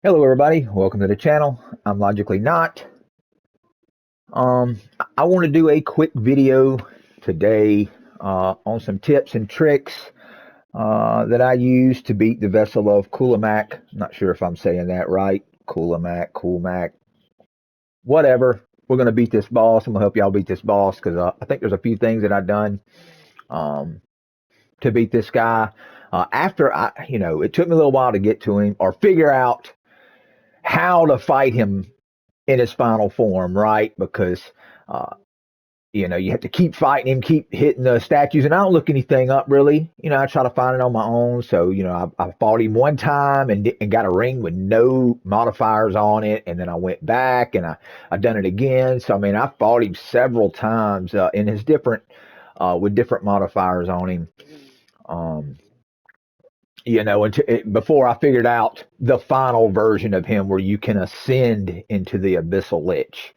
Hello everybody, welcome to the channel. I'm Logically Not. I want to do a quick video today on some tips and tricks that I use to beat the vessel of Kulamac. Not sure if I'm saying that right. Kulamac, whatever. We're going to beat this boss. I'm going to help y'all beat this boss because I think there's a few things that I've done um, to beat this guy. After it took me a little while to get to him or figure out how to fight him in his final form, right? Because uh, you have to keep fighting him, keep hitting the statues, and I don't look anything up really. I try to find it on my own. So I fought him one time and got a ring with no modifiers on it, and then I went back and I done it again. So I mean, I fought him several times in his different with different modifiers on him. Um, before I figured out the final version of him where you can ascend into the Abyssal Lich.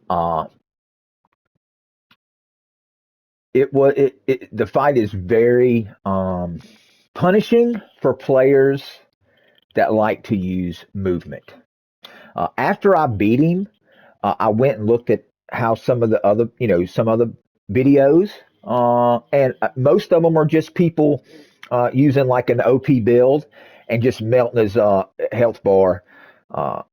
Uh, the fight is very punishing for players that like to use movement. After I beat him, I went and looked at how some other videos, and most of them are just people using like an OP build and just melting his health bar, uh,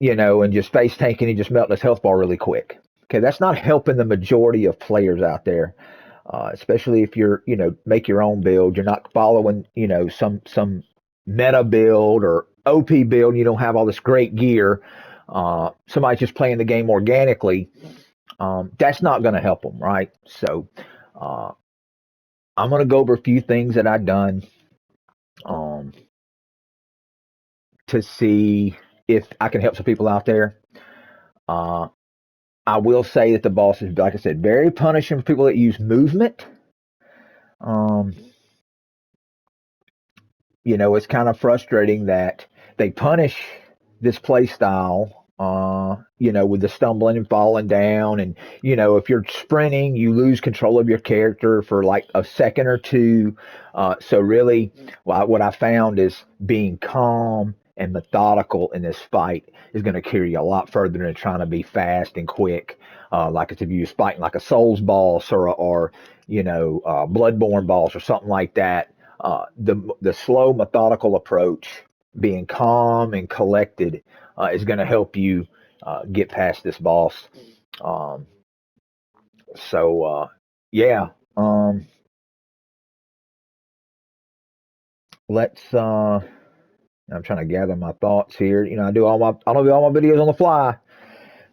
and just face tanking and just melting his health bar really quick. Okay, that's not helping the majority of players out there. Especially if you're, make your own build. You're not following, some meta build or OP build. You don't have all this great gear. Somebody's just playing the game organically. That's not going to help them, right? So uh, I'm going to go over a few things that I've done um, to see if I can help some people out there. Uh, I will say that the boss is, like I said, very punishing for people that use movement. Um, it's kind of frustrating that they punish this play style, with the stumbling and falling down. And, if you're sprinting, you lose control of your character for like a second or two. So, really, what I found is being calm and methodical in this fight is going to carry you a lot further than trying to be fast and quick. Like if you was fighting like a Souls boss or Bloodborne boss or something like that. The slow, methodical approach, being calm and collected, is going to help you get past this boss. Um, so yeah, um, let's. I'm trying to gather my thoughts here. I don't do all my videos on the fly,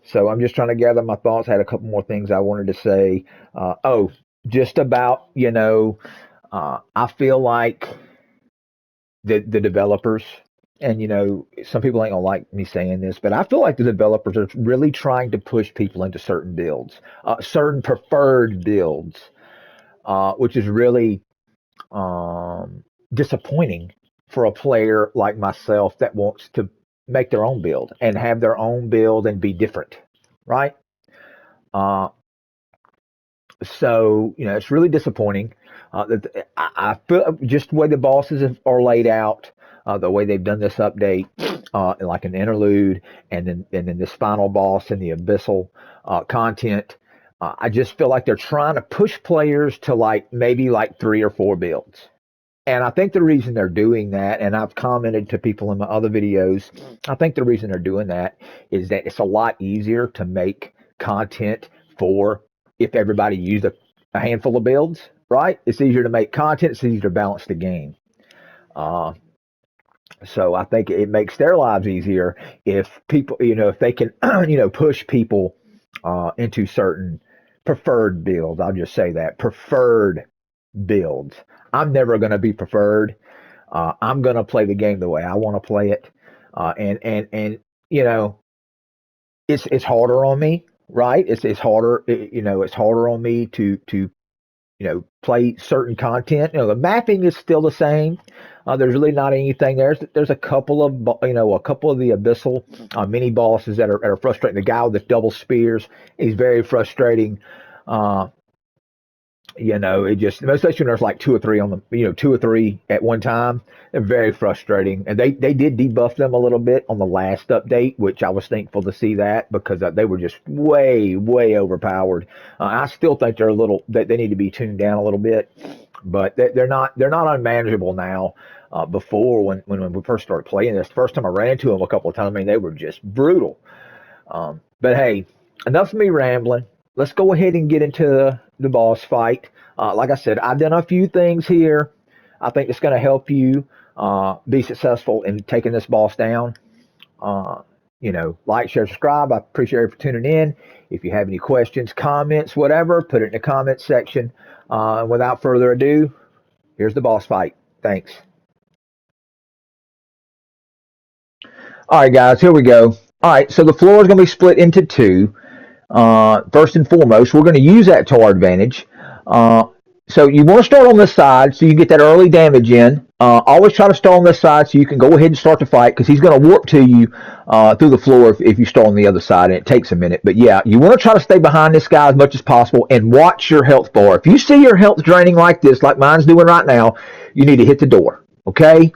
so I'm just trying to gather my thoughts. I had a couple more things I wanted to say. Just about I feel like the developers, and some people ain't gonna like me saying this, but I feel like the developers are really trying to push people into certain builds, certain preferred builds, which is really disappointing for a player like myself that wants to make their own build and have their own build and be different, right? uh, so it's really disappointing that I feel just the way the bosses are laid out, the way they've done this update, like an interlude, and then this final boss and the abyssal content. I just feel like they're trying to push players to like maybe like three or four builds. And I think the reason they're doing that, and I've commented to people in my other videos, I think the reason they're doing that is that it's a lot easier to make content for if everybody used a handful of builds, right? It's easier to make content, it's easier to balance the game. Uh, so I think it makes their lives easier if people, if they can, push people into certain preferred builds. I'll just say that preferred builds. I'm never going to be preferred. I'm going to play the game the way I want to play it. And you know, it's harder on me, right? It's harder, it's harder on me to play certain content. The mapping is still the same. There's really not anything there. There's a couple of a couple of the abyssal mini bosses that are frustrating. The guy with the double spears, he's very frustrating. Uh, You know, it just, especially when there's like two or three on the, you know, two or three at one time, they're very frustrating. And they did debuff them a little bit on the last update, which I was thankful to see that because they were just way overpowered. I still think they're a little, they need to be tuned down a little bit, but they're not unmanageable now. Before when we first started playing this, first time I ran into them a couple of times, I mean, they were just brutal. But hey, enough of me rambling. Let's go ahead and get into the boss fight. Like I said, I've done a few things here. I think it's going to help you be successful in taking this boss down. Uh, you know, like, share, subscribe. I appreciate you for tuning in. If you have any questions, comments, whatever, put it in the comments section. And without further ado, here's the boss fight. Thanks. All right, guys, here we go. All right, so the floor is going to be split into two. First and foremost, we're going to use that to our advantage. Uh, so you want to start on this side so you get that early damage in. Always try to start on this side so you can go ahead and start the fight because he's going to warp to you through the floor if you start on the other side, and it takes a minute. But yeah, you want to try to stay behind this guy as much as possible and watch your health bar. If you see your health draining like this, like mine's doing right now, you need to hit the door, okay?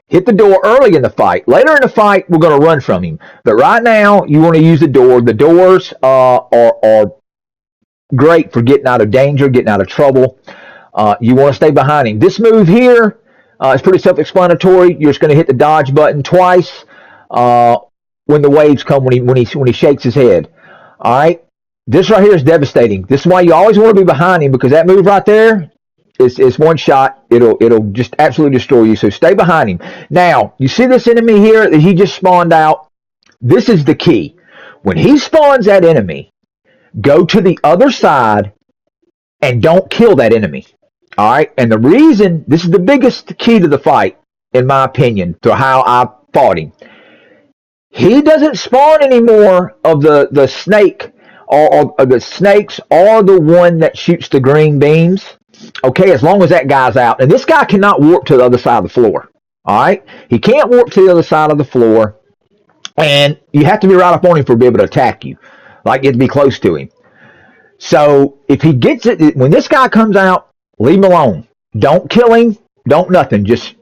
Hit the door early in the fight. Later in the fight, we're going to run from him. But right now, you want to use the door. The doors are great for getting out of danger, getting out of trouble. You want to stay behind him. This move here is pretty self-explanatory. You're just going to hit the dodge button twice when the waves come, when he shakes his head. All right? This right here is devastating. This is why you always want to be behind him because that move right there, it's one shot. It'll just absolutely destroy you. So stay behind him. Now, you see this enemy here that he just spawned out? This is the key. When he spawns that enemy, go to the other side and don't kill that enemy. All right? And the reason, this is the biggest key to the fight, in my opinion, to how I fought him. He doesn't spawn anymore of the snake or the snakes or the one that shoots the green beams. Okay, as long as that guy's out. And this guy cannot warp to the other side of the floor. All right? He can't warp to the other side of the floor. And you have to be right up on him for to be able to attack you. Like, you have to be close to him. So, if he gets it, when this guy comes out, leave him alone. Don't kill him. Don't nothing. Just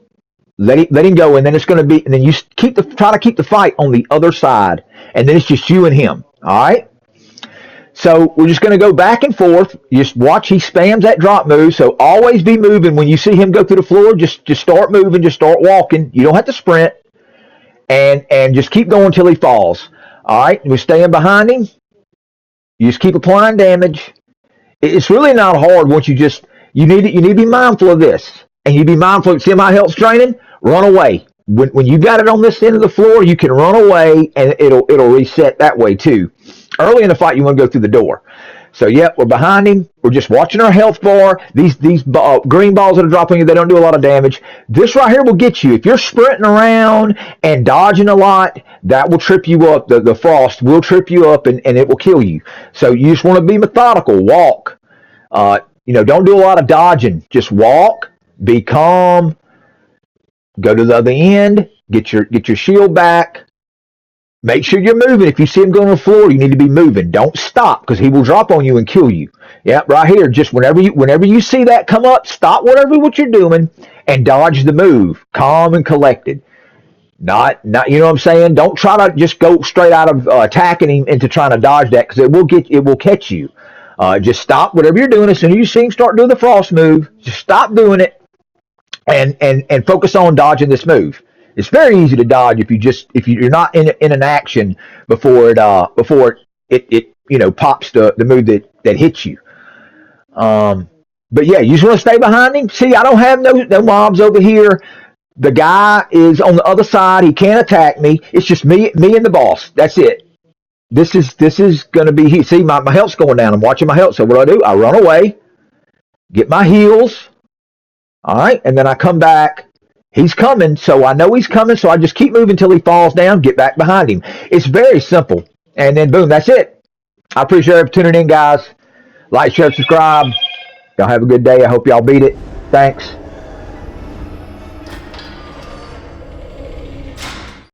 let him go. And then it's going to be, and then you try to keep the fight on the other side. And then it's just you and him. All right? So we're just going to go back and forth. You just watch. He spams that drop move. So always be moving. When you see him go through the floor, just start moving. Just start walking. You don't have to sprint. And just keep going until he falls. All right? We're staying behind him. You just keep applying damage. It's really not hard once you need to be mindful of this. And you be mindful. See my health's draining? Run away. When you got it on this end of the floor, you can run away and it'll reset that way too. Early in the fight, you want to go through the door. So, we're behind him. We're just watching our health bar. These green balls that are dropping you, they don't do a lot of damage. This right here will get you. If you're sprinting around and dodging a lot, that will trip you up. The frost will trip you up and it will kill you. So, you just want to be methodical. Walk. Don't do a lot of dodging. Just walk. Be calm. Go to the other end. Get your shield back. Make sure you're moving. If you see him going on the floor, you need to be moving. Don't stop because he will drop on you and kill you. Yeah, right here. Just whenever you see that come up, stop what you're doing and dodge the move. Calm and collected. Not you know what I'm saying? Don't try to just go straight out of attacking him into trying to dodge that because it will catch you. Just stop whatever you're doing. As soon as you see him start doing the frost move, just stop doing it and focus on dodging this move. It's very easy to dodge if you're not in an action before it pops the move that hits you. But yeah, you just want to stay behind him. See, I don't have no mobs over here. The guy is on the other side. He can't attack me. It's just me and the boss. That's it. This is gonna be. See, my health's going down. I'm watching my health. So what do? I run away, get my heals. All right, and then I come back. He's coming, so I know he's coming, so I just keep moving until he falls down, get back behind him. It's very simple. And then, boom, that's it. I appreciate you tuning in, guys. Like, share, subscribe. Y'all have a good day. I hope y'all beat it. Thanks.